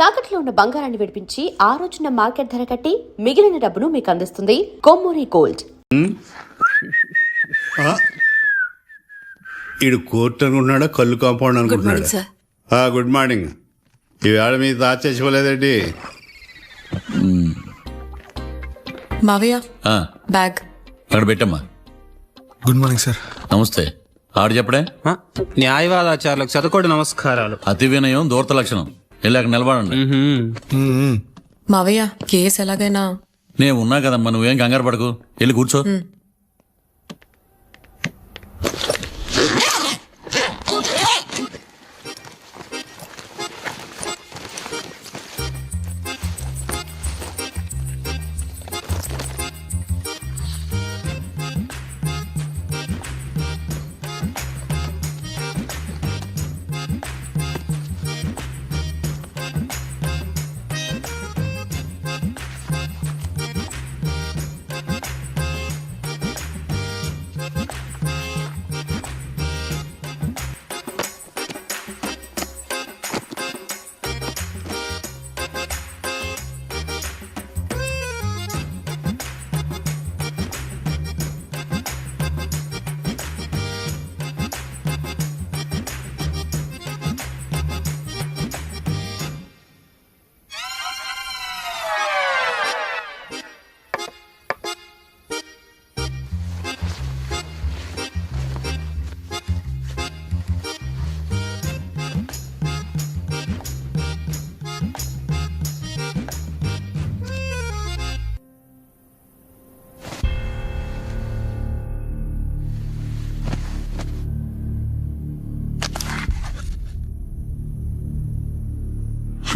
తాకట్లో ఉన్న బంగారాన్ని విడిపించి ఆ రోజున మార్కెట్ ధర కట్టి మిగిలిన డబ్బును మీకు అందిస్తుంది కొమ్మూరి గోల్డ్. ఈడు కోర్టు అనుకుంటున్నాడా కళ్ళు కాంపౌండ్ అనుకుంటున్నాడా? Good morning. ఈవేళ మీద దాచేసుకోలేదండి. మావయ్య బ్యాగ్ అక్కడ పెట్టమ్మా. Good morning sir. నమస్తే. ఆడు చెప్పడే న్యాయవాదాచారులకు చదువుకోండి నమస్కారాలు. అతి వినయం దూరత లక్షణం. వెళ్ళాక నిలబడండి. మావయ్య కేసు ఎలాగైనా నేను ఉన్నా కదమ్మా, నువ్వేం కంగారు పడకు. వెళ్ళి కూర్చో.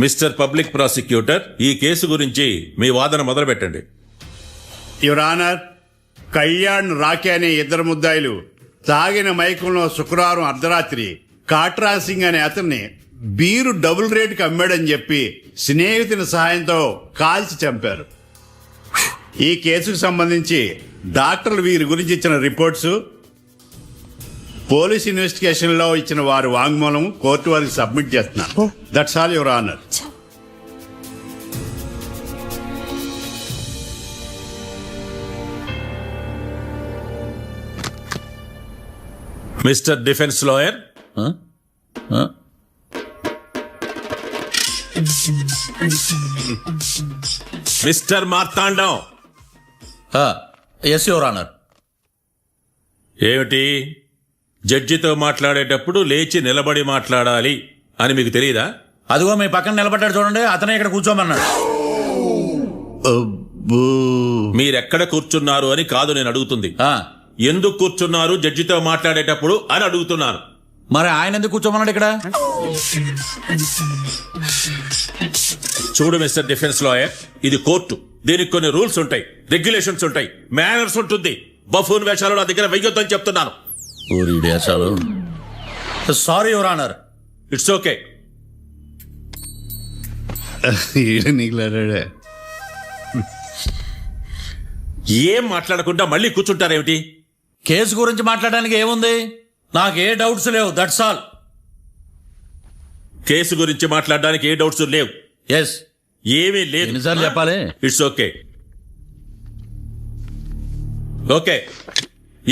మిస్టర్ పబ్లిక్ ప్రాసిక్యూటర్, ఈ కేసు గురించి మీ వాదన మొదలు పెట్టండి. యువర్ ఆనర్, కళ్యాణ్ రాకే అనే ఇద్దరు ముద్దాయిలు తాగిన మైకంలో శుక్రవారం అర్ధరాత్రి కాట్రా సింగ్ అనే అతన్ని బీరు డబుల్ రేటుకి అమ్మాడని చెప్పి స్నేహితుని సహాయంతో కాల్చి చంపారు. ఈ కేసుకు సంబంధించి డాక్టర్లు వీరి గురించి ఇచ్చిన రిపోర్ట్స్, పోలీస్ ఇన్వెస్టిగేషన్ లో ఇచ్చిన వారి వాంగ్మూలం కోర్టు వారికి సబ్మిట్ చేస్తున్నారు. That's all your honour. Mister defence lawyer, mister Marthandam. Yes your honour. ఏమిటి, జడ్జితో మాట్లాడేటప్పుడు లేచి నిలబడి మాట్లాడాలి అని మీకు తెలియదా? అదిగో మీ పక్కన నిలబడ్డాడు చూడండి, అతనే ఇక్కడ కూర్చోమన్నాడు. మీరెక్కడ కూర్చున్నారు అని కాదు నేను అడుగుతుంది. ఎందుకు కూర్చున్నారు జడ్జితో మాట్లాడేటప్పుడు అని అడుగుతున్నాను. మరి ఆయన ఎందుకు కూర్చోమన్నాడు ఇక్కడ? చూడు మిస్టర్ డిఫెన్స్ లాయర్, ఇది కోర్టు. దీనికి కొన్ని రూల్స్ ఉంటాయి, రెగ్యులేషన్స్ ఉంటాయి, మేనర్స్ ఉంటుంది. బఫూన్ వేషాలు నా దగ్గర వెయ్యొద్దని చెప్తున్నాను. Sorry your honour. It's okay. ఏం మాట్లాడకుండా మళ్ళీ కూర్చుంటారేమిటి? కేసు గురించి మాట్లాడడానికి ఏముంది? నాకు ఏ డౌట్స్ లేవు, దట్స్ ఆల్. కేసు గురించి మాట్లాడడానికి ఏ డౌట్స్ లేవు? ఎస్. ఏమీ లేదు. ఎన్నిసార్లు చెప్పాలి? It's okay. ఓకే,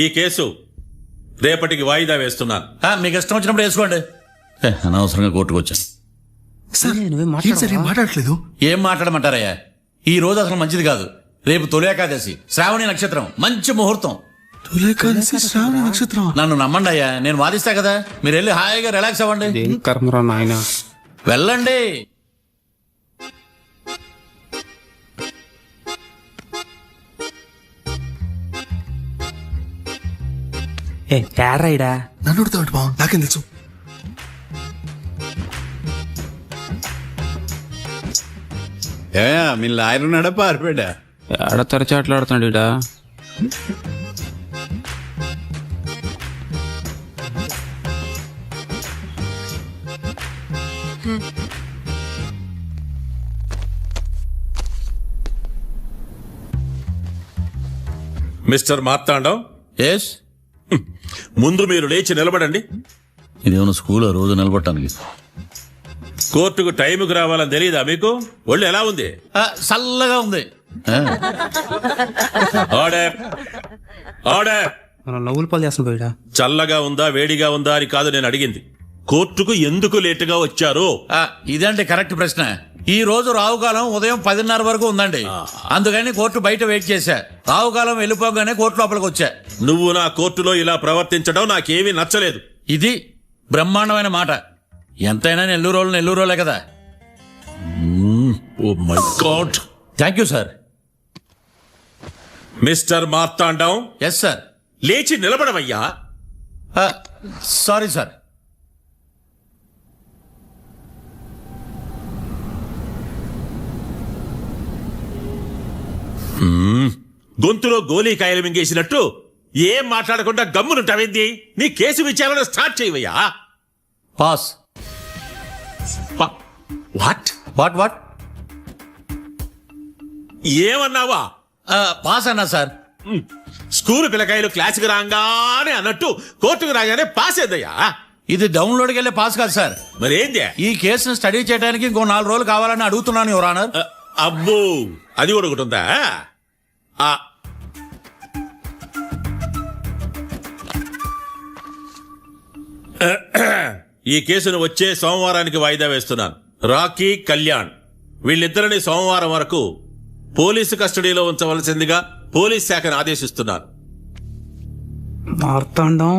ఈ కేసు రేపటికి వాయిదా వేస్తున్నాను. మీకు ఇష్టం వచ్చినప్పుడు వేసుకోండి. అనవసరంగా కోర్టుకు వచ్చాను. మాట్లాడట్లేదు. ఏం మాట్లాడమంటారయ్యా? ఈ రోజు అసలు మంచిది కాదు. రేపు తొలి ఏకాదశి, శ్రావణి నక్షత్రం, మంచి ముహూర్తం. శ్రావణ నక్షత్రం. నన్ను నమ్మండి అయ్యా, నేను వాదిస్తా కదా. మీరు వెళ్ళి హాయిగా రిలాక్స్ అవ్వండి. కర్మరా నాయన. వెళ్ళండి. ఏడ్రాయిడా నన్ను అడుగుతాడు బావ, నాకేం తెలుసు. మీ లాయర్ ఉన్నాడా పారిపోయాడా? ఆడ తరచాట్లాడుతున్నాడు ఇడా. మిస్టర్ మార్తాండం. ఎస్. ముందు మీరు లేచి నిలబడండి. ఇదేమన్నా స్కూల్ రోజు నిలబడటానికి? కోర్టుకు టైంకు రావాలని తెలియదా మీకు? ఒళ్ళు ఎలా ఉంది? చల్లగా ఉంది. Order order. మనం నవ్వులు పాలు చేస్తాం పోయిడా. చల్లగా ఉందా వేడిగా ఉందా అని కాదు నేను అడిగింది. కోర్టుకు ఎందుకు లేటుగా వచ్చారు? ఇదండి కరెక్ట్ ప్రశ్న. ఈ రోజు రావుకాలం ఉదయం 10:30 వరకు ఉందండి. అందుకని కోర్టు బయట వెయిట్ చేశా. రావుకాలం వెళ్ళిపోగానే కోర్టు లోపలికి వచ్చా. నువ్వు నా కోర్టులో ఇలా ప్రవర్తించడం నాకేమీ నచ్చలేదు. ఇది బ్రహ్మాండమైన మాట. ఎంతైనా నెల్లూరులే కదా. Oh my god. Thank you sir. Mister Marthandam, yes sir. లేచి నిలబడవయ్యా. Sorry sir. గొంతులో గోలీకాయలు మింగేసినట్టు ఏం మాట్లాడకుండా గమ్మునుంటావేంది? నీ కేసు విచారణ స్టార్ట్ చేయవయ్యా. పాస్. వాట్ వాట్ వాట్ ఏమన్నావా? పాస్ అన్నా సార్. స్కూల్ పిల్లకాయలు క్లాసుకు రాగానే అన్నట్టు కోర్టుకు రాగానే పాస్ ఏదయ్యా? ఇది డౌన్లోడ్కి వెళ్ళే పాస్ కాదు సార్. మరేంది? ఈ కేసును స్టడీ చేయడానికి ఇంకో 4 రోజులు కావాలని అడుగుతున్నాను యువర్ ఆనర్. అబ్బో, అది కూడా ఒకటి ఉందా? ఈ కేసును వచ్చే సోమవారానికి వాయిదా వేస్తున్నాను. రాకీ, కళ్యాణ్ వీళ్ళిద్దరిని సోమవారం వరకు పోలీసు కస్టడీలో ఉంచవలసిందిగా పోలీస్ శాఖను ఆదేశిస్తున్నాను. మార్తాండం.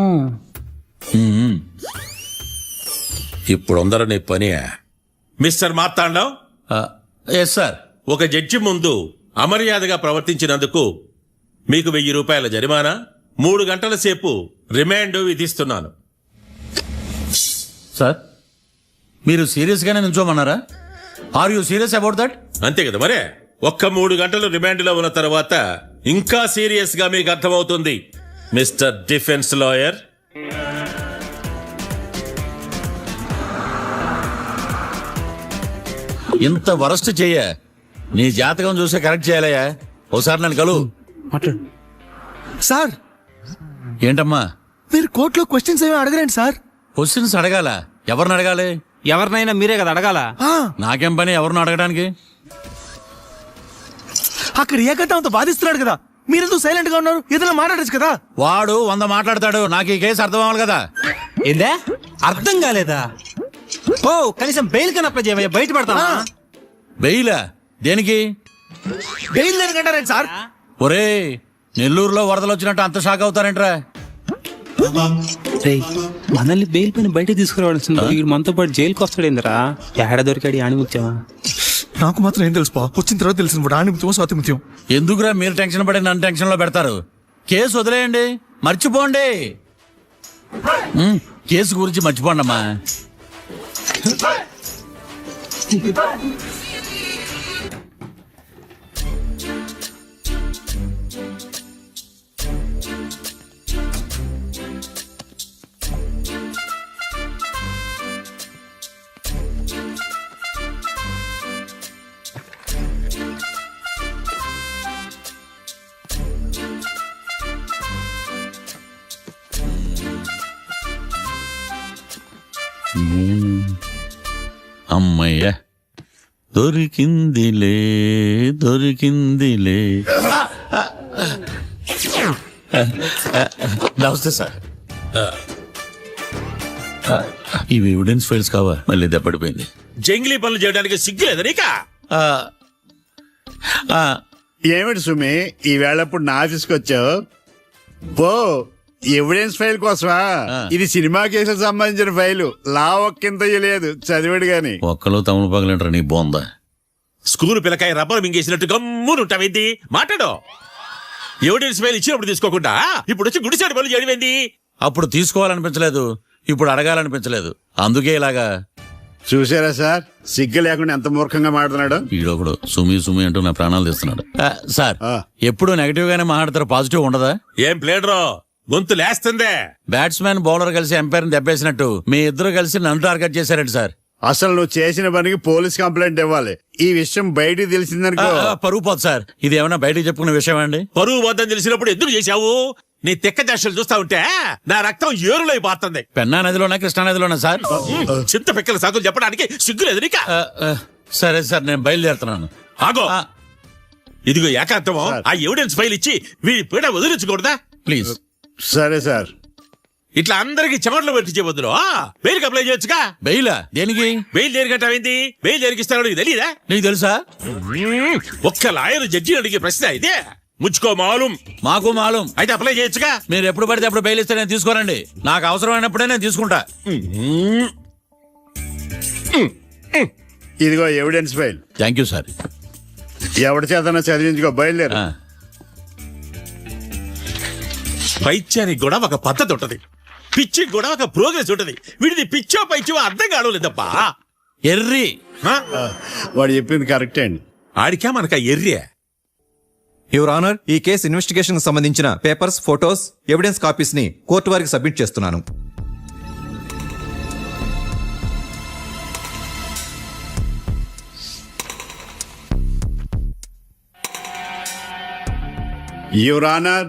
ఇప్పుడు అందరూ పని. Mister Marthandam, yes sir. ఒక జడ్జి ముందు అమర్యాదగా ప్రవర్తించినందుకు మీకు 1000 రూపాయల జరిమానా, 3 గంటల సేపు రిమాండ్ విధిస్తున్నాను. సార్, మీరు సీరియస్గానే నిల్చోమన్నారా? Are you serious about that? అంతే కదా మరే. ఒక్క 3 గంటలు రిమాండ్లో ఉన్న తర్వాత ఇంకా సీరియస్ గా మీకు అర్థమవుతుంది మిస్టర్ డిఫెన్స్ లాయర్. ఇంత వరస్ట్ చెయ్య నీ జాతకం చూసి కరెక్ట్ చేయాలయ్యా. ఒకసారి నన్ను కలువు. మాట్లాడు. సార్, ఏంటమ్మా? మీరు కోర్టులో క్వశ్చన్స్ ఏమి అడగరండి సార్. క్వశ్చన్స్ అడగాల? ఎవరిని అడగాలి? ఎవరినైనా మీరే కదా అడగాల. నాకేం పని ఎవరిని అడగడానికి? అక్కడ ఏకతాంతో బాధిస్తున్నాడు కదా, మీరెందుకు సైలెంట్ గా ఉన్నారు? ఏదైనా మాట్లాడచ్చు కదా. వాడు 100 మాట్లాడతాడు. నాకు ఈ కేసు అర్థం అవ్వాలి కదా. ఏందే అర్థం కాలేదా? ఓ కనీసం బెయిల్ కన్నా అప్లై చేయవయ్యా, బయట పడతా. బెయిలా? దేనికి? బెయిల్ దేనికంటారండి సార్? ఒరే, నెల్లూరులో వరదలు వచ్చినట్టు అంత షాక్ అవుతారేంట్రా? మనల్ని బెయిల్ పైన బయట తీసుకురావాల్సింది. వీడు మనతో పాటు జైలుకి వస్తాడేందిరా? ఏడ దొరికాడు ఆణిముత్యమా? నాకు మాత్రం ఏం తెలుసు, వచ్చిన తర్వాత తెలిసిన ఆణిముత్యం స్వాతిముత్యం. ఎందుకురా మీరు టెన్షన్ పడి నన్ను టెన్షన్ లో పెడతారు? కేసు వదిలేయండి, మర్చిపోండి. కేసు గురించి మర్చిపోండి అమ్మా. అమ్మయ్య, దొరికిందిలే దొరికిందిలే. నమస్తే సార్. ఇవి ఎవిడెన్స్ ఫైల్స్ కావా? మళ్ళీ దెబ్బడిపోయింది. జంగిలీ పనులు చేయడానికి సిగ్గులేదు నీకా? ఏమిటి సుమి, ఈ వేళప్పుడు నా ఆఫీస్కి వచ్చావు? పో, ఎవిడెన్స్ ఫైల్ కోసమా? ఇది సినిమా కేసులకు సంబంధించిన ఫైలు. లా ఒక్కింత లేదు, చదివాడు గాని. ఒక్కలో తమను పగలంటారా నీ బోందా? స్కూల్ పిల్లకాయ రబ్బర్ మింగేసినట్టు గమ్మునుంటావేంది? మాట్లాడో. ఎవిడెన్స్ ఫైల్ ఇచ్చినప్పుడు తీసుకోకుండా ఇప్పుడు వచ్చి గుడిసాడు పనులు చేయడమేంది? అప్పుడు తీసుకోవాలనిపించలేదు, ఇప్పుడు అడగాలనిపించలేదు. అందుకే ఇలాగా. చూసారా సార్, సిగ్గు లేకుండా ఎంత మూర్ఖంగా మాట్లాడుతున్నాడు. ఈడొకడు సుమి సుమి అంటూ నా ప్రాణాలు తీస్తున్నాడు. సార్, ఎప్పుడు నెగటివ్ గానే మాట్లాడతారు, పాజిటివ్ ఉండదా? ఏం ప్లేడరో, గొంతు లేస్తుందే. బ్యాట్స్మెన్ బౌలర్ కలిసి ఎంపైర్ దెబ్బేసినట్టు మీ ఇద్దరు కలిసి నన్ను టార్గెట్ చేశారండి సార్. అసలు నువ్వు చేసిన పనికి పోలీస్ కంప్లైంట్ ఇవ్వాలి. ఈ విషయం బయటికి తెలిసిందనుకో పరువు పోదు సార్. ఇది ఏమైనా బయటకు చెప్పుకునే విషయం అండి? పరువు వద్దని తెలిసినప్పుడు ఎందుకు చేశావు? నీ తెక్క దశలు చూస్తా ఉంటే నా రక్తం ఏరులో పారుతుంది. పెన్నా నదిలోనా కృష్ణా నదిలోనా సార్? చింత పిక్కల సాకులు చెప్పడానికి సిగ్గులేదు నీక. సరే సార్, నేను బయలుదేరుతున్నాను. ఆగో, ఇదిగో ఏకాంతమో ఆ ఎవిడెన్స్ ఫైల్ ఇచ్చి వీడి పీడ వదిలించకూడదా? ప్లీజ్. సరే సార్. ఇట్లా అందరికి చెమటలు పెట్టించే బదులు బెయిల్కి అప్లై చేయొచ్చుగా. బెయిలా? దేనికి? బెయిల్ దేనికంటావేంది? బెయిల్ దేనికిస్తాడో నీకు తెలియదా? నీకు తెలుసా? ఒక్క లాయర్ జడ్జి అడిగే ప్రశ్న ఇదే. ముచ్చుకో మాలూం. మాకు మాలూం. అయితే అప్లై చేయొచ్చుగా. మీరు ఎప్పుడు పడితే అప్పుడు బెయిల్ ఇస్తే నేను తీసుకోనండి. నాకు అవసరమైనప్పుడే నేను తీసుకుంటా. ఇదిగో evidence file. Thank you sir. ఎవరి చేతనా చదివించుకో, బయలుదేరు. పైత్యానికి కూడా ఒక పద్ధతి ఉంటది, పిచ్చికి కూడా ఒక ప్రోగ్రెస్ ఉంటది. వీడిది పిచ్చో పైచో అర్థం కావలేదప్పా. ఎర్రి. వాడు చెప్పింది కరెక్టే అండి. ఆడికా మనక ఎర్రియా? యువర్ ఆనర్, ఈ కేసు ఇన్వెస్టిగేషన్ సంబంధించిన పేపర్స్, ఫోటోస్, ఎవిడెన్స్ కాపీస్ ని కోర్టు వారికి సబ్మిట్ చేస్తున్నాను. యువర్ ఆనర్,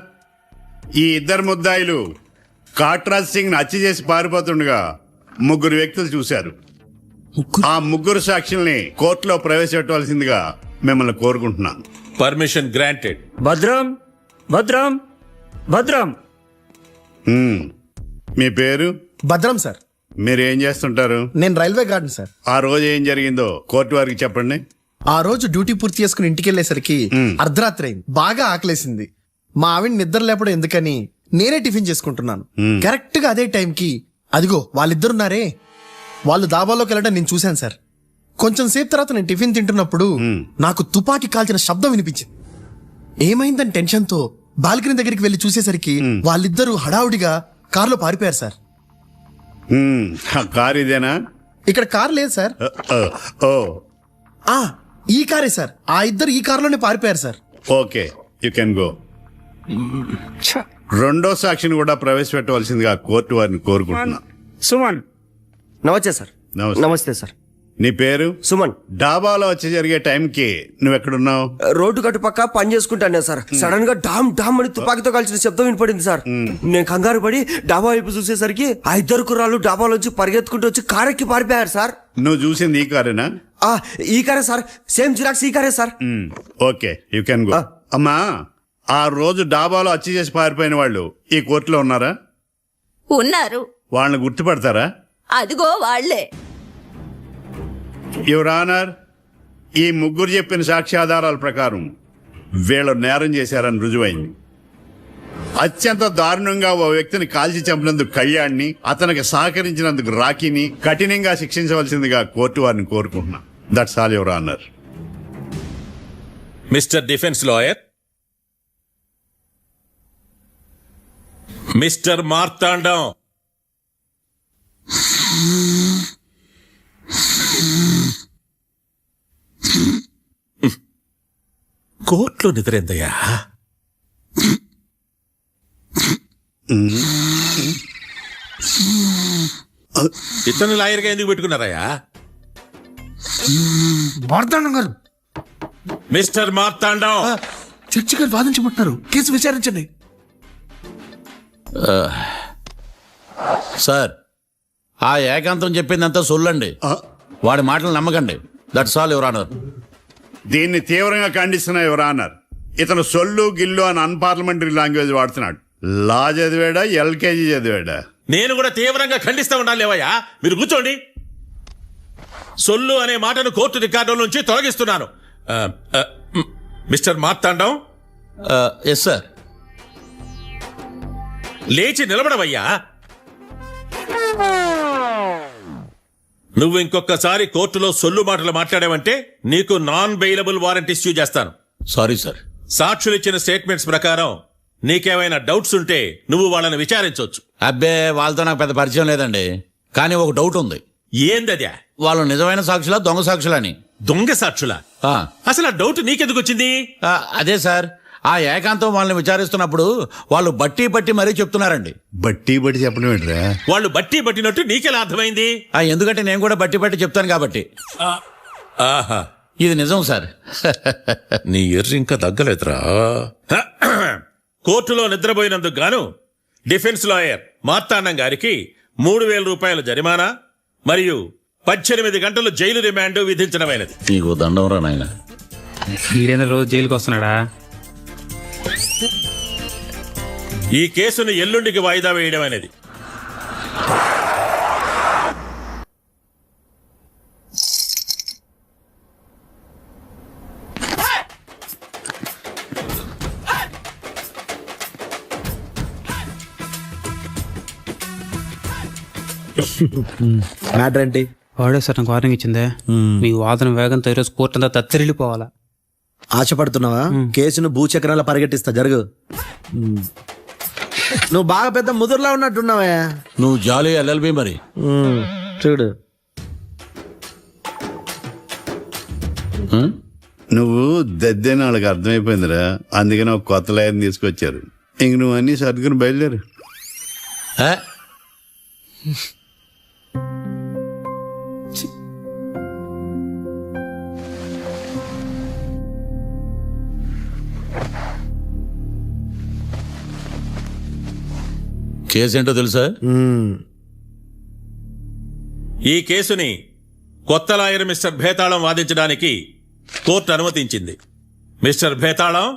ఈ ఇద్దరు ముద్దాయిలు కాట్రాజ్ సింగ్ హత్య చేసి పారిపోతుండగా ముగ్గురు వ్యక్తులు చూశారు. ఆ ముగ్గురు సాక్షుల్ని కోర్టులో ప్రవేశపెట్టవలసిందిగా మిమ్మల్ని కోరుకుంటున్నాను. Permission granted. భద్రం భద్రం భద్రం. మీ పేరు? భద్రం సార్. మీరు ఏం చేస్తుంటారు? నేను రైల్వే గార్డెన్ సార్. ఆ రోజు ఏం జరిగిందో కోర్టు వారికి చెప్పండి. ఆ రోజు డ్యూటీ పూర్తి చేసుకుని ఇంటికి వెళ్ళేసరికి అర్ధరాత్రి అయింది. బాగా ఆకలేసింది. మా ఆవిడ నిద్ర లేపడం ఎందుకని నేనే టిఫిన్ చేసుకుంటున్నాను. కరెక్ట్ గా అదే టైంకి అదిగో వాళ్ళిద్దరున్నారే, వాళ్ళు దాబాలోకి వెళ్ళడం నేను చూశాను సార్. కొంచెం సేపు తర్వాత నేను టిఫిన్ తింటున్నప్పుడు నాకు తుపాకీ కాల్చిన శబ్దం వినిపించింది. ఏమైందని టెన్షన్ తో బాల్కనీ దగ్గరికి వెళ్లి చూసేసరికి వాళ్ళిద్దరూ హడావుడిగా కారులో పారిపోయారు సార్. ఆ కారు ఇదేనా? ఇక్కడ కారు లేదు సార్. ఓ, ఈ కారే సార్. ఆ ఇద్దరు ఈ కారులోనే పారిపోయారు sir. Okay, you can go. రెండో సాక్షిని కూడా ప్రవేశపెట్టవలసిందిగా కోర్టు వారిని కోరుకుంటున్నా. సుమన్. నమస్తే సార్. నమస్తే సార్. నీ పేరు? సుమన్. డాబాలో వచ్చి జరిగే టైంకి నువ్వెక్కడున్నావు? రోడ్డు కట్టు పక్క పని చేసుకుంటానే సార్. సడన్ గా డామ్ డామ్ అని తుపాకీతో కాల్చిన శబ్దం వినపడింది సార్. నేను కంగారు పడి డాబా వైపు చూసేసరికి ఆ ఇద్దరు కుర్రాళ్ళు డాబాలోంచి పరిగెత్తుకుంటూ వచ్చి కారెక్కి పారిపోయారు సార్. నువ్వు చూసింది ఈ కారేనా? ఈ కారే సార్. సేమ్ జిరాక్స్ ఈ కారే sir. Okay, you can go. అమ్మా, ఆ రోజు డాబాలో హత్య చేసి పారిపోయిన వాళ్ళు ఈ కోర్టులో ఉన్నారా? ఉన్నారు. వాళ్ళని గుర్తుపడతారా? అదిగో వాళ్లే. యువర్ ఆనర్, ఈ ముగ్గురు చెప్పిన సాక్ష్యాధారాల ప్రకారం వీళ్ళు నేరం చేశారని రుజువైంది. అత్యంత దారుణంగా ఓ వ్యక్తిని కాల్చి చంపినందుకు కళ్యాణ్ని, అతనికి సహకరించినందుకు రాకీని కఠినంగా శిక్షించవలసిందిగా కోర్టు వారిని కోరుకుంటున్నా. That's all your honour. Mister defence lawyer, mister Marthandam, కోర్టులో నిద్రేందయ్యా? ఇతను లాయర్గా ఎందుకు పెట్టుకున్నారయ్యా? మార్తాండం గారు. మిస్టర్ మార్తాండం, చర్చి గారు వాదించమంటున్నారు. కేసు విచారించండి. సార్, ఆ ఏకాంతం చెప్పిందంతా సొల్లండి. వాడి మాటలు నమ్మకండి. That's all your honour. దీన్ని తీవ్రంగా ఖండిస్తున్నా యువర్ ఆనర్. ఇతను సొల్లు గిల్లు అని అన్పార్లమెంటరీ లాంగ్వేజ్ వాడుతున్నాడు. లా చదివాడా, ఎల్కేజీ చదివాడా? నేను కూడా తీవ్రంగా ఖండిస్తా ఉండాలి. లేవయ్యా, మీరు కూర్చోండి. సొల్లు అనే మాటను కోర్టు రికార్డుల నుంచి తొలగిస్తున్నాను. Mister Marthandam, yes sir. లేచి నిలబడవయ్యా. నువ్వు ఇంకొకసారి కోర్టులో సొల్లు మాటలు మాట్లాడావంటే నీకు నాన్ బెయిలబుల్ వారెంట్ ఇష్యూ చేస్తాను. Sorry sir. సాక్షులు ఇచ్చిన స్టేట్మెంట్స్ ప్రకారం నీకేమైనా డౌట్స్ ఉంటే నువ్వు వాళ్ళని విచారించవచ్చు. అబ్బే, వాళ్ళతో నాకు పెద్ద పరిచయం లేదండి. కానీ ఒక డౌట్ ఉంది. ఏందద్యా? వాళ్ళు నిజమైన సాక్షులా, దొంగ సాక్షులని? దొంగ సాక్షులా? అసలు ఆ డౌట్ నీకెందుకు వచ్చింది? అదే సార్, ఆ ఏకాంతం వాళ్ళని విచారిస్తున్నప్పుడు వాళ్ళు బట్టి బట్టి మరీ చెప్తున్నారండి. బట్టి బట్టి చెప్పడం ఏంట్రా? వాళ్ళు బట్టి పట్టినట్టు నీకెలా అర్థమైంది? ఎందుకంటే నేను కూడా బట్టి బట్టి చెప్తాను కాబట్టి. ఆహా, ఇది నిజం సార్. నీ ఎర్రి ఇంకా తగ్గలేదురా. కోర్టులో నిద్రపోయినందుకు గాను డిఫెన్స్ లాయర్ మార్తాండం గారికి 3,000 రూపాయల జరిమానా మరియు 18 గంటలు జైలు రిమాండ్ విధించడమైనది. నీకు దండం రా నాయన. వీడైనా రోజు జైలుకి వస్తున్నాడా? ఈ కేసును ఎల్లుండికి వాయిదా వేయడం అనేది. మ్యాటర్ ఏంటి? వాడే సార్ నాకు వార్నింగ్ ఇచ్చిందే, మీ వాదన వేగంతో ఈరోజు కోర్టు అంతా తత్తరిల్లిపోవాలా. ఆశపడుతున్నావా? కేసును భూచక్రాల పరిగెట్టిస్తా, జరుగు. నువ్వు బాగా పెద్ద ముదురులా ఉన్నట్టున్నావే. నువ్వు జాలి ఎల్ఎల్బి మరి. చూడు, నువ్వు దద్దని వాళ్ళకి అర్థమైపోయిందిరా, అందుకని ఒక కొత్త లాయర్ని తీసుకొచ్చారు. ఇంక నువ్వు అన్ని సర్దుకుని బయలుదేరు. కేసు ఏంటో తెలుసా? ఈ కేసుని కొత్త లాయర్ మిస్టర్ భేతాళం వాదించడానికి కోర్టు అనుమతించింది. మిస్టర్ భేతాళం,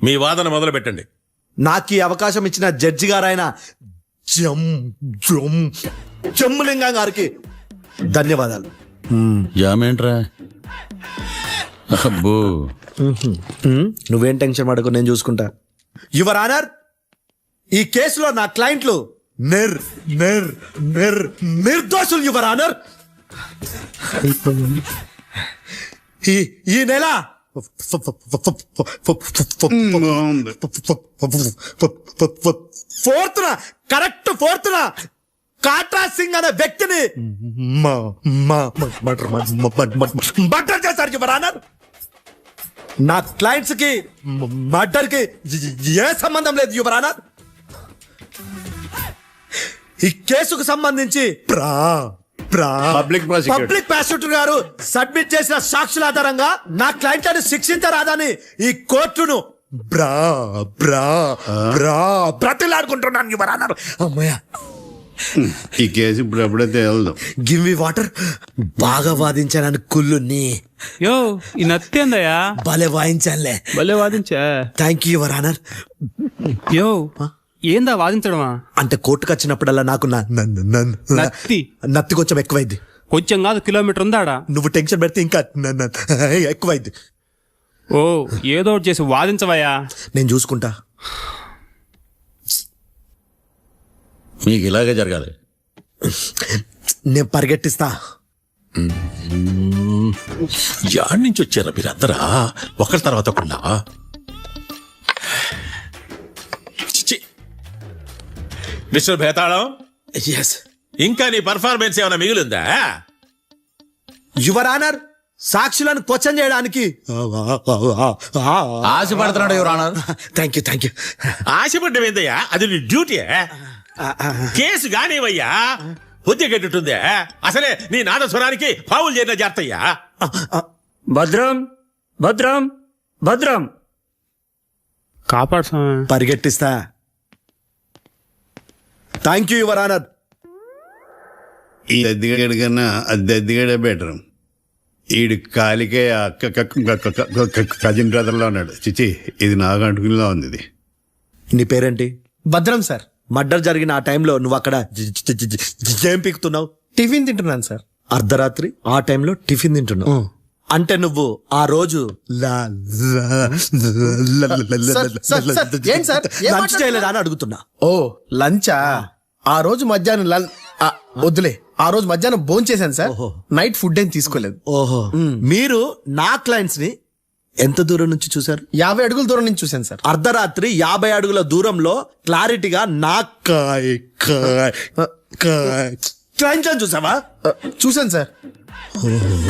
మీ వాదన మొదలు పెట్టండి. నాకు ఈ అవకాశం ఇచ్చిన జడ్జి గారైన జమ్ములింగం గారికి ధన్యవాదాలు. జామేంట్రా? అబ్బో, నువ్వేం టెన్షన్ పడకు, నేను చూసుకుంటా. యువర్ ఆనర్, ఈ కేసులో నా క్లయింట్లు నిర్దోషులు యువర్ ఆనర్. ఈ నెల ఫోర్త్న కాట్రా సింగ్ అనే వ్యక్తిని మర్డర్ చేశారు యువర్ ఆనర్. నా క్లయింట్స్ కి మర్డర్ కి ఏ సంబంధం లేదు యువర్ ఆనర్. ఈ కేసుకు సంబంధించి పబ్లిక్ ప్రాసిక్యూటర్ గారు సబ్మిట్ చేసిన సాక్షుల ఆధారంగా నా క్లయింట్ అని శిక్షించరాదని ఈ కోర్టును బ్రతిలాడుకుంటున్నాను యువర్ ఆనర్. అమ్మయ్య, ఈ కేసు ఇప్పుడు ఎప్పుడైతే వెళ్దాం. Give me water. బాగా వాదించానని కుళ్ళుని. యో, ఈ నత్తేందయ్యా? భలే వాయించానులే. భలే వాదించా. Thank you your honour. Yo, ఏందా వాదించడమా? అంటే కోర్టుకు వచ్చినప్పుడల్లా నాకు నత్తి కొంచెం ఎక్కువైంది. కొంచెం కాదు, కిలోమీటర్ ఉందాడా. నువ్వు టెన్షన్ పెడితే ఇంకా ఎక్కువైంది. ఓ, ఏదో ఒకటి చేసి వాదించవయ్యా. నేను చూసుకుంటా. మీకు ఇలాగే జరగాలి. నేను పరిగెట్టిస్తా. యాడ్ నుంచి వచ్చారా మీరందరా ఒకరి తర్వాత ఒకళ్ళ? మిస్టర్ భేతాళం, ఇంకా నీ పర్ఫార్మెన్స్ ఏమైనా మిగిలిందా? యువర్ ఆనర్, సాక్షులను క్వశ్చన్ చేయడానికి ఆశపడుతున్నాడు యువర్ ఆనర్. Thank you. ఆశపడ్డం ఏందయ్యా? అది నీ డ్యూటీ. కేసు గానేవయ్యా, బుద్ధి గట్టుందే. అసలే నీ నాదస్వరానికి పావులు చేరిన జాతయ్యా. భద్రం భద్రం భద్రం, కాపాడు స్వామి. పరిగెట్టిస్తా. Thank you your honour. ఈ దద్దిగడి కన్నా అది దద్దిగడే బెటర్. ఈడు కాలికే కజిన్ బ్రదర్లో ఉన్నాడు. చిచి, ఇది నాకు అంటుకునిలా ఉంది. ఇది నీ పేరేంటి? భద్రం సార్. మర్డర్ జరిగిన ఆ టైంలో నువ్వు అక్కడ ఏం పీకుతున్నావు? టిఫిన్ తింటున్నాను సార్. అర్ధరాత్రి ఆ టైంలో టిఫిన్ తింటున్నావు అంటే నువ్వు ఆ రోజు లంచ్ చేయలేదా అని అడుగుతున్నా. ఓ, లంచా? ఆ రోజు మధ్యాహ్నం వద్దులే, ఆ రోజు మధ్యాహ్నం భోజనం చేశాను సార్. నైట్ ఫుడ్ ఏం తీసుకోలేదు. ఓహో, మీరు నా క్లయింట్స్ ని ఎంత దూరం నుంచి చూశారు? 50 అడుగుల దూరం నుంచి చూశాను సార్. అర్ధరాత్రి 50 అడుగుల దూరంలో క్లారిటీగా నా క్లయింట్స్ అని చూసావా? చూశాను సార్.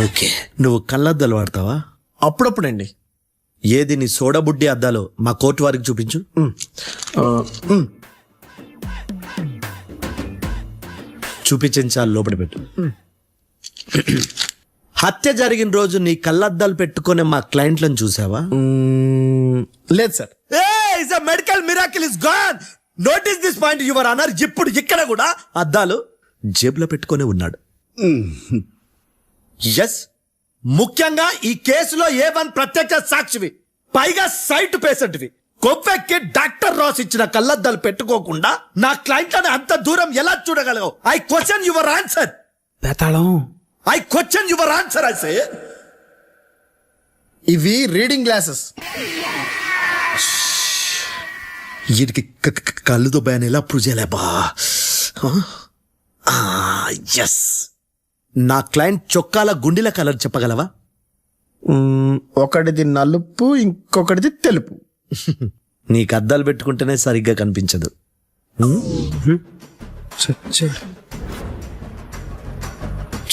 ఓకే, నువ్వు కళ్ళద్దాలు వాడతావా? అప్పుడప్పుడండి. ఏది నీ సోడబుడ్డి అద్దాలు మా కోర్టు వారికి చూపించు. చూపించాలి, లోపల పెట్టు. హత్య జరిగిన రోజు నీ కళ్ళద్దాలు పెట్టుకునే మా క్లయింట్లను చూసావా? లేదు sir. Is a medical miracle is gone. Notice this point your honour. ఇప్పుడు ఇక్కడ కూడా అద్దాలు జేబులో పెట్టుకొని ఉన్నాడు. ఎస్, ముఖ్యంగా ఈ కేసులో A1 ప్రత్యక్ష సాక్షివి, పైగా సైట్ పేషెంట్వి. కొవ్వెక్కి డాక్టర్ రాస్ ఇచ్చిన కళ్ళద్దాలు పెట్టుకోకుండా నా క్లయింట్లని అంత దూరం ఎలా చూడగలవు? I question your answer. బేతాళం I question your answer. I say ఇవి రీడింగ్ గ్లాసెస్. వీటికి కళ్ళు దుబ్బాయని ఎలా ప్రూవ్ చేయలేబా? ఎస్, నా క్లయింట్ చొక్కాల గుండెల కలర్ చెప్పగలవా? ఒకటిది నలుపు, ఇంకొకటిది తెలుపు. నీకు అద్దాలు పెట్టుకుంటేనే సరిగ్గా కనిపించదు.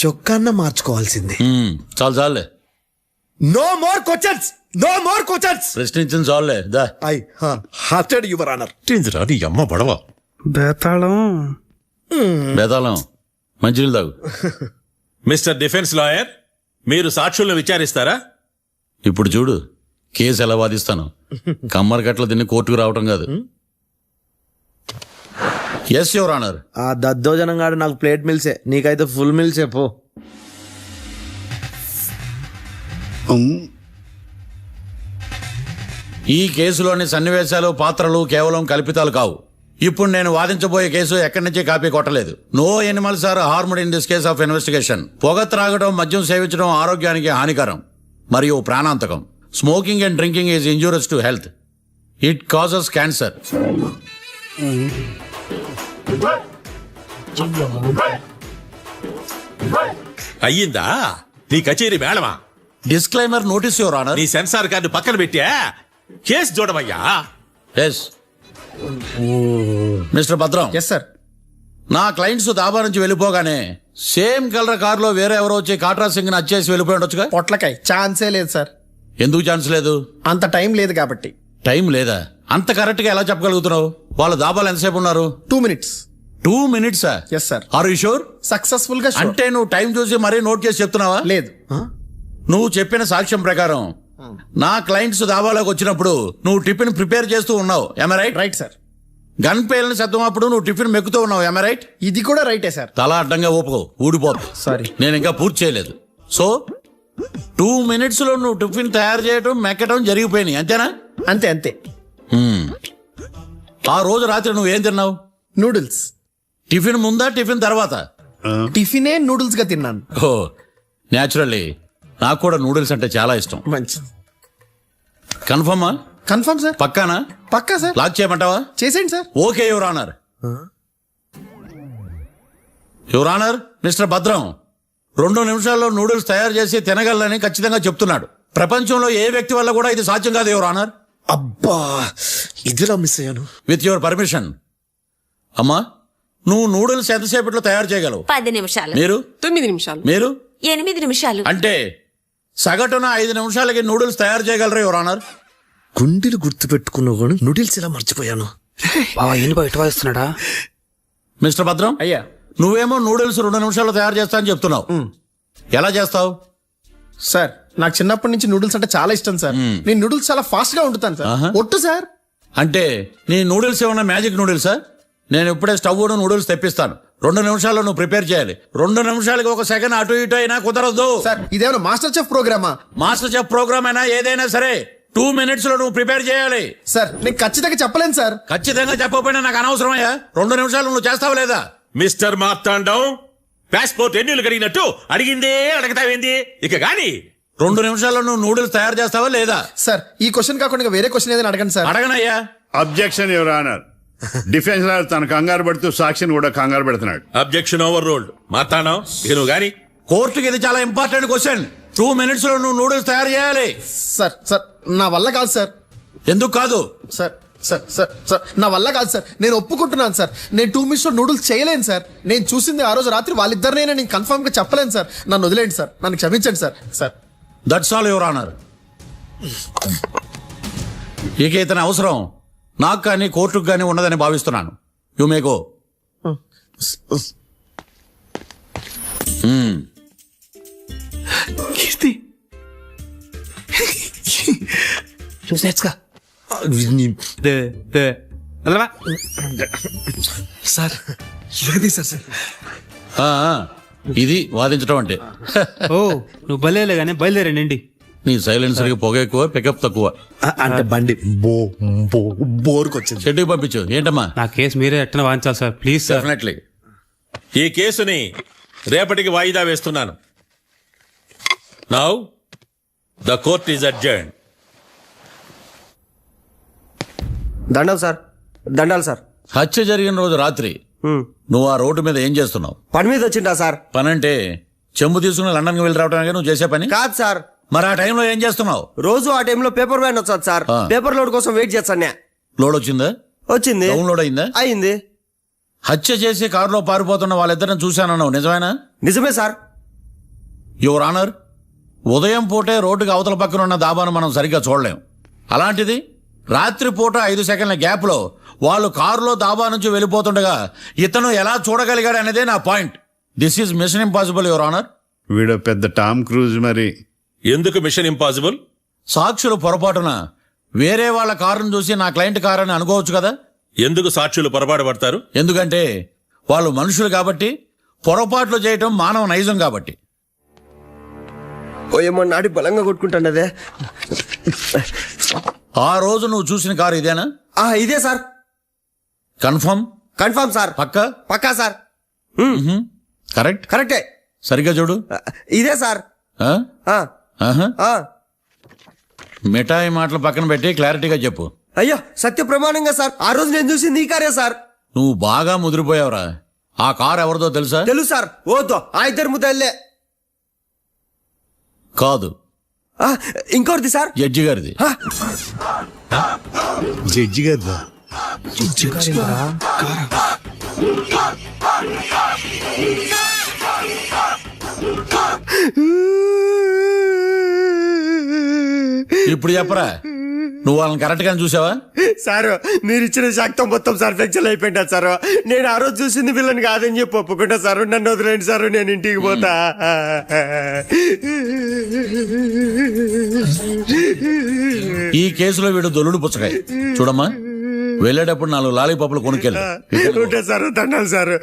చొక్కాన్న మార్చుకోవాల్సింది. చాలు చాలులే, no more questions, no more questions. ప్రశ్నించిన చాలులే. దా ఐ హార్టెడ్ యువర్ ఆనర్. నీ అమ్మ పడవ. బేతాళం బేతాళం మంచినీళ్ళు తాగు. మిస్టర్ డిఫెన్స్ లాయర్, మీరు సాక్షులను విచారిస్తారా? ఇప్పుడు చూడు కేసు ఎలా వాదిస్తాను. కమ్మరి కట్ల తిని కోర్టుకు రావటం కాదు. Yes your honour. ఆ దద్దోజనం గాడు నాకు ప్లేట్ మిల్సే, నీకైతే ఫుల్ మిల్సే పో. ఈ కేసులోని సన్నివేశాలు, పాత్రలు కేవలం కల్పితాలు కావు. ఇప్పుడు నేను వాదించబోయే కేసు ఎక్కడి నుంచి కాపీ కొట్టలేదు. No animals are harmed in this case of investigation. పొగ త్రాగడం, మద్యం సేవించడం ఆరోగ్యానికి హానికరం మరియు ప్రాణాంతకం. Smoking and drinking is injurious to health. It causes cancer. అయ్యిందా నీ కచేరీ మేడమా? Disclaimer notice your honour. నీ సెన్సార్ కార్డు పక్కన పెట్టా కేసు చూడమయ్యా. Yes mister Bhadram. Yes sir. నా క్లయింట్స్ దాబా నుంచి వెళ్ళిపోగానే సేమ్ కలర్ కారులో వేరే ఎవరో వచ్చి కాట్రా సింగ్ ని అచ్చేసి వెళ్ళిపోయి ఉండొచ్చుగా. పొట్లకాయ ఛాన్సే లేదు సార్. ఎందుకు ఛాన్స్ లేదు? అంత టైం లేదు కాబట్టి. టైం లేదా? అంత కరెక్ట్ గా ఎలా చెప్పగలుగుతున్నావు? వాళ్ళ దాబాలు ఎంతసేపు ఉన్నారు? 2 minutes. 2 minutes? Yes sir. Are you sure? Successful గా sure. అంటే నువ్వు టైం చూసి మరీ నోట్ చేసి చెప్తున్నావా? లేదు. నువ్వు చెప్పిన సాక్ష్యం ప్రకారం నా క్లయింట్స్ దాబాలోకి వచ్చినప్పుడు నువ్వు టిఫిన్ ప్రిపేర్ చేస్తూ ఉన్నావు. Am I right? Right sir. Gun పేలిన శబ్దం అప్పుడు నువ్వు టిఫిన్ మెక్కుతూ ఉన్నావు. Am I right? ఇది కూడా రైటే సార్. తల అడ్డంగా ఊపుకో, ఊడిపోదు. సారీ. నేను ఇంకా పూర్తి చేయలేదు. సో 2 minutes లో నువ్వు టిఫిన్ తయారు చేయడం, మెక్కడం జరిగిపోయినాయి, అంతేనా? అంతే అంతే. ఆ రోజు రాత్రి నువ్వేం తిన్నావు? నూడిల్స్. టిఫిన్ ముందా, టిఫిన్ తర్వాత? టిఫినే నూడిల్స్ గా తిన్నాను. ఓ న్యాచురల్లీ నాకు కూడా నూడిల్స్ అంటే చాలా ఇష్టం. మంచిది. కన్ఫర్మా? Confirm sir. పక్కానా? పక్కా సార్. లాక్ చేయమంటావా? చేసేయండి sir. Okay your honour. Your honour, mister Bhadram 2 నిమిషాల్లో నూడిల్స్ తయారు చేసి తినగలని ఖచ్చితంగా చెప్తున్నాడు. ప్రపంచంలో ఏ వ్యక్తి వల్ల కూడా ఇది సాధ్యం కాదు యువర్ ఆనర్. అబ్బా, ఇదిలా మిస్ అయ్యాను. With your permission. అమ్మా, నువ్వు నూడిల్స్ ఎంతసేపట్లో తయారు చేయగలవు? 10 నిమిషాలు. మీరు? 9 నిమిషాలు. మీరు? 8 నిమిషాలు. అంటే సగటున 5 నిమిషాలకి నూడిల్స్ తయారు చేయగలరు యువర్ ఆనర్. గుండెలు గుర్తు పెట్టుకున్నావు కానీ నూడిల్స్ ఇలా మర్చిపోయాను. బావా ఏంటి బయట వాయిస్తున్నాడా? మిస్టర్ భద్రం, అయ్యా, నువ్వేమో నూడిల్స్ 2 నిమిషాల్లో తయారు చేస్తా అని చెప్తున్నావు. ఎలా చేస్తావు? సార్ నాకు చిన్నప్పటి నుంచి నూడిల్స్ అంటే చాలా ఇష్టం సార్. నేను నూడిల్స్ చాలా ఫాస్ట్ గా వండుతాను సార్. ఒట్టు సార్. అంటే నీ నూడిల్స్ ఏమన్నా మ్యాజిక్ నూడిల్సా? నేను ఇప్పుడే స్టవ్ నూడిల్స్ తెప్పిస్తాను. 2 నిమిషాల్లో నువ్వు ప్రిపేర్ చేయాలి. 2 నిమిషాలకి 1 సెకండ్ అటు ఇటు అయినా కుదరదు సార్. ఇదేమైనా మాస్టర్ చెఫ్ ప్రోగ్రామా? మాస్టర్ చెఫ్ ప్రోగ్రామ్ అయినా ఏదైనా సరే 2 minutes లో నువ్వు ప్రిపేర్ చేయాలి. సార్ నేను ఖచ్చితంగా చెప్పలేను సార్. ఖచ్చితంగా చెప్పకపోయినా నాకు అనవసరమయ్యా. 2 నిమిషాలు నువ్వు చేస్తావు లేదా? మిస్టర్ మార్తాండం, పాస్పోర్ట్ ఎన్నిలు కడిగినట్టు అడిగిందే అడగతావేంది? ఇక గాని 2 నిమిషాల్లో నువ్వు నూడిల్స్ తయారు చేస్తావా లేదా? సార్ ఈ క్వశ్చన్ కాకుండా ఇంకా వేరే క్వశ్చన్ ఏదైనా అడగండి సార్. అడగనయ్యా. Objection your honour. Defence lawyer తన కంగారు పడుతూ సాక్షిని కూడా కంగారు పెడుతున్నాడు. Objection over ruled. మార్తాండం, ఇక నువ్వు గాని. కోర్టుకి ఇది చాలా ఇంపార్టెంట్ క్వశ్చన్. 2 minutes లో నువ్వు నూడిల్స్ తయారు చేయాలి. సార్ సార్ నా వల్ల కాదు సార్. ఎందుకు కాదు? సార్ సార్ సార్ సార్ నా వల్ల కాదు సార్. నేను ఒప్పుకుంటున్నాను సార్. నేను 2 minutes లో నూడిల్స్ చేయలేను సార్. నేను చూసింది ఆ రోజు రాత్రి వాళ్ళిద్దరినైనా నేను కన్ఫర్మ్ గా చెప్పలేను సార్. నన్ను వదిలేండి సార్. నన్ను క్షమించండి sir. Sir that's all your honour. ఇక ఇతని అవసరం నాకు కానీ కోర్టుకు కానీ ఉండదని భావిస్తున్నాను. You may go. కీర్తి చూసి నేర్చుగా. సార్ ఇది సార్ సార్ ఆ, ఆ, ఇది వాదించడం అంటే. ఓ నువ్వు బలేలే కానీ బయలుదేరండి. నీ సైలెన్సర్కి పొగ ఎక్కువ, పికప్ తక్కువ. అంటే బండి బోర్కి వచ్చింది. షెడ్యూకి పంపించు. ఏంటమ్మా? నా కేసు మీరే ఎట్టన వాయించాలి సార్, ప్లీజ్ సార్. డెఫినెట్లీ ఈ కేసుని రేపటికి వాయిదా వేస్తున్నాను. Now the court is adjourned. దండం సార్, దండాలి సార్. హత్య జరిగిన రోజు రాత్రి నువ్వు ఆ రోడ్డు మీద ఏం చేస్తున్నావు? పని మీద వచ్చిందా సార్? పని అంటే చెంబు తీసుకుని లండన్కి వెళ్ళి రావడానికి నువ్వు చేసే పని కాదు సార్. మరి ఆ టైంలో ఏం చేస్తున్నావు? రోజు ఆ టైంలో పేపర్ వ్యాన్ వచ్చాది సార్. పేపర్ లోడ్ కోసం వెయిట్ చేస్తాను. లోడ్ వచ్చిందా? వచ్చింది. డౌన్లోడ్ అయిందా? అయింది. హత్య చేసి కారులో పారిపోతున్న వాళ్ళిద్దరిని చూశానన్నావు, నిజమేనా? నిజమే సార్. యువర్ ఆనర్, ఉదయం పూటే రోడ్డుకి అవతల పక్కన ఉన్న దాబాను మనం సరిగ్గా చూడలేం. అలాంటిది రాత్రి పూట 5 సెకండ్ల గ్యాప్ లో వాళ్ళు కారులో దాబా నుంచి వెళ్ళిపోతుండగా ఇతను ఎలా చూడగలిగాడు అనేదే నా point. This is mission impossible your honour. వీడో పెద్ద టామ్ క్రూజ్ మరి. ఎందుకు మిషన్ ఇంపాసిబుల్? సాక్షులు పొరపాటున వేరే వాళ్ళ కారును చూసి నా క్లయింట్ కారు అని అనుకోవచ్చు కదా. ఎందుకు సాక్షులు పొరపాటు పడతారు? ఎందుకంటే వాళ్ళు మనుషులు కాబట్టి, పొరపాట్లు చేయటం మానవ నైజం కాబట్టి. ఓయమ్మ నాడి బలంగా కొట్టుకుంటానదే. ఆ రోజు నువ్వు చూసిన కారు ఇదేనా? ఇదే సార్. కన్ఫర్మ్? Confirm sir. పక్కా? పక్కా సార్. కరెక్ట్? కరెక్టే. సరిగ్గా చూడు. ఇదే సార్. ఆ? ఆ. ఆహా. మిఠాయి మాటలు పక్కన పెట్టి క్లారిటీగా చెప్పు. అయ్యో సత్య ప్రమాణంగా సార్, ఆ రోజు నేను చూసింది ఈ కారే సార్. నువ్వు బాగా ముదిరిపోయావురా. ఆ కారు ఎవరిదో తెలుసా? తెలుసు సార్. ఓతో ఆ ఇద్దరు ముద్దల్లే. కాదు, ఇంకోటిది సార్. జడ్జి గారిది. జడ్జి గారు ఇప్పుడు చెప్పరా, నువ్వు వాళ్ళని కరెక్ట్ గానే చూసావా? సార్ మీరు ఇచ్చిన శాక్తం మొత్తం సార్ ఫ్రాక్చర్ అయిపోయింటా సార్. నేను ఆ రోజు చూసింది వీళ్ళని కాదని చెప్పి ఒప్పుకుంటా సార్. నన్ను వదిలేండి సార్, నేను ఇంటికి పోతా. ఈ కేసులో వీడు దొల్లుడు పుచ్చకాయ. చూడమ్మా, వెళ్ళేటప్పుడు 4 లాలీపాపులు కొనుక్కెళ్ళు. ఉంటా సార్, దండాలి సార్.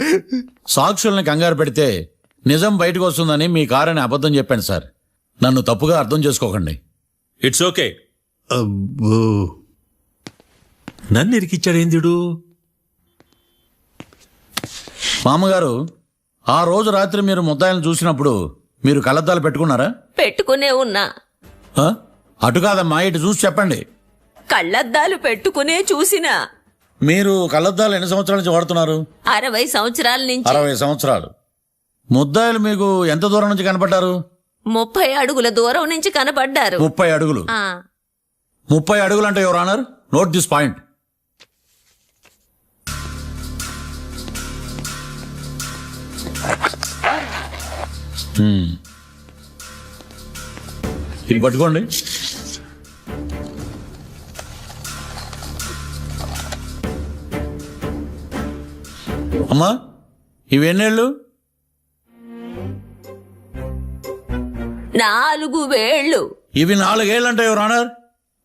సాక్షుల్ని కంగారు పెడితే నిజం బయటకు వస్తుందని మీ కారని అబద్ధం చెప్పాను సార్. నన్ను తప్పుగా అర్థం చేసుకోకండి. It's okay. అబ్బో, నన్ను ఇరికిచ్చాడేందుడు? మామగారు, ఆ రోజు రాత్రి మీరు ముద్దాయిలను చూసినప్పుడు మీరు కళ్ళద్దాలు పెట్టుకున్నారా? పెట్టుకునే ఉన్నా. ఆ? అటు కాదమ్మా, ఇటు చూసి చెప్పండి. కళ్ళద్దాలు పెట్టుకునే చూసినా. మీరు కళ్ళద్దాలు ఎన్ని సంవత్సరాల నుంచి వాడుతున్నారు? 60 సంవత్సరాల నుంచి. 60 సంవత్సరాలు. ముద్దాయిలు మీకు ఎంత దూరం నుంచి కనపడ్డారు? 30 అడుగుల దూరం నుంచి కనపడ్డారు. 30 అడుగులు. 30 అడుగులు అంటే your honour, note this point. ఇది పట్టుకోండి. అమ్మా, ఇవి ఎన్నేళ్ళు? 4 వేళ్ళు. ఇవి 4 ఏళ్ళు అంటే యువర్ ఆనర్,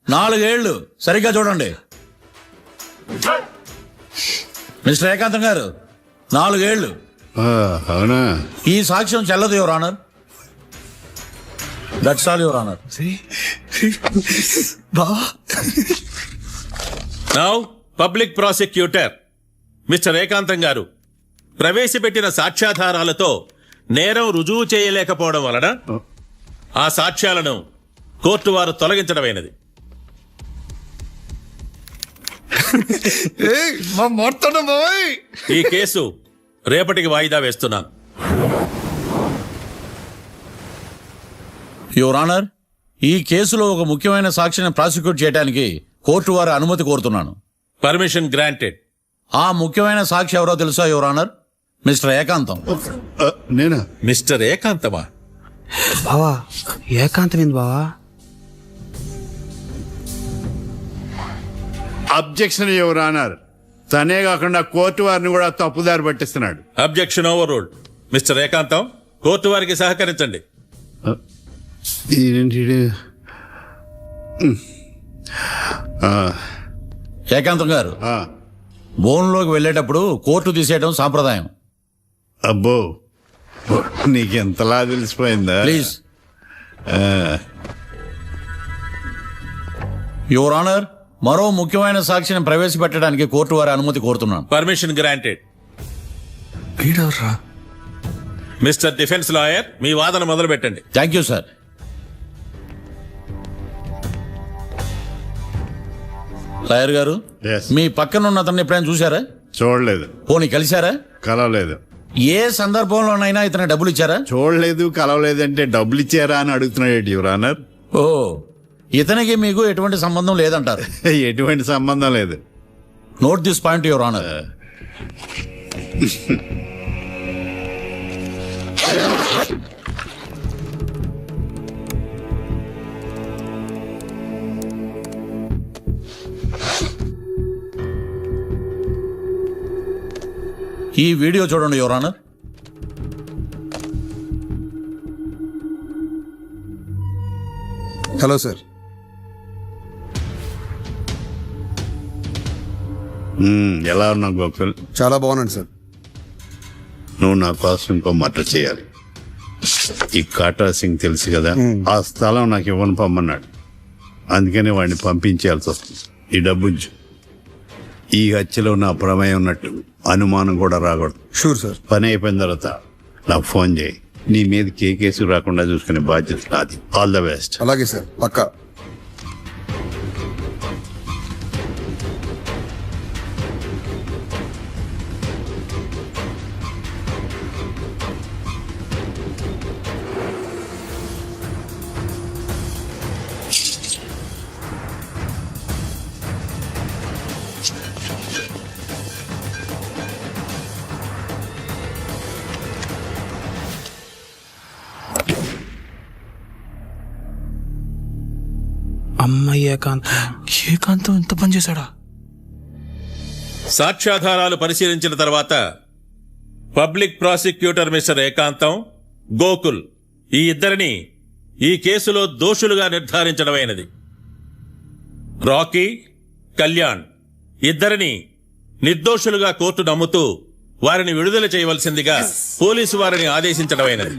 4 ఏళ్ళు. సరిగ్గా చూడండి మిస్టర్ ఏకాంతం గారు, 4 ఏళ్ళు. అవునా? ఈ సాక్ష్యం చెల్లదు your honour. That's all your honour. Now public prosecutor mister ఏకాంతం గారు ప్రవేశపెట్టిన సాక్ష్యాధారాలతో నేరం రుజువు చేయలేకపోవడం వలన ఆ సాక్ష్యాలను కోర్టు వారు తొలగించడమైనది. ఈ కేసు రేపటికి వాయిదా వేస్తున్నాను. యువర్ ఆనర్, ఈ కేసులో ఒక ముఖ్యమైన సాక్షిని ప్రాసిక్యూట్ చేయడానికి కోర్టు వారి అనుమతి కోరుతున్నాను. Permission granted. ఆ ముఖ్యమైన సాక్షి ఎవరో తెలుసా యువర్ ఆనర్? మిస్టర్ ఏకాంతం. నేనా? మిస్టర్ ఏకాంతమా? బావా ఏకాంతమైంది బావా. Objection your honour. తనే కాకుండా కోర్టు వారిని కూడా తప్పుదారి పట్టిస్తున్నాడు. Objection overruled. Mister Ekantham, court వారికి సహకరించండి. ఏంటి? ఏకాంతం గారు, ఆ, బోన్లోకి వెళ్ళేటప్పుడు కోర్టు తీసేయడం సాంప్రదాయం. అబ్బో నీకెంతలా తెలిసిపోయిందా? ప్లీజ్. యువర్ ఆనర్, మరో ముఖ్యమైన సాక్షిని ప్రవేశపెట్టడానికి కోర్టు వారి అనుమతి కోరుతున్నాను. Permission granted. వీడెవర్రా? మిస్టర్ డిఫెన్స్ లాయర్, మీ వాదన మొదలు పెట్టండి. Thank you sir. లాయర్ గారు, Yes. మీ పక్కన ఉన్న అతన్ని ఎప్పుడైనా చూసారా? చూడలేదు, పోనీ కలిశారా? కలవలేదు. ఏ సందర్భంలోనైనా ఇతను డబ్బులు ఇచ్చారా? చూడలేదు, కలవలేదంటే డబ్బులు ఇచ్చారా అని అడుగుతున్నాడు యువర్ ఆనర్. ఓ, ఇతనికి మీకు ఎటువంటి సంబంధం లేదంటారు. ఎటువంటి సంబంధం లేదు. Note this point your honour. ఈ వీడియో చూడండి యువర్ ఆనర్. Hello sir. ఎలా ఉన్నావు గోకుల్? చాలా బాగున్నాను సార్. నువ్వు నా కోసం ఇంకో మర్డర్ చేయాలి. ఈ కాటా సింగ్ తెలుసు కదా, ఆ స్థలం నాకు ఇవ్వను పమ్మన్నాడు. అందుకని వాడిని పంపించాల్సి వస్తుంది. ఈ డబ్బుంచు. ఈ హత్యలో నా ప్రమేయం ఉన్నట్టు అనుమానం కూడా రాకూడదు. Sure sir. పని అయిపోయిన తర్వాత నాకు ఫోన్ చేయి. నీ మీద కేసు రాకుండా చూసుకునే బాధ్యత నాది. All the best. అలాగే సార్, పక్కా. అమ్మయ్య ఏకాంతం ఎంత పని చేశాడా? సాక్ష్యాధారాలు పరిశీలించిన తర్వాత పబ్లిక్ ప్రాసిక్యూటర్ మిస్టర్ ఏకాంతం, గోకుల్ ఈ ఇద్దరిని ఈ కేసులో దోషులుగా నిర్ధారించడమైనది. రాకీ, కళ్యాణ్ ఇద్దరిని నిర్దోషులుగా కోర్టు నమ్ముతూ వారిని విడుదల చేయవలసిందిగా పోలీసు వారిని ఆదేశించడమైనది.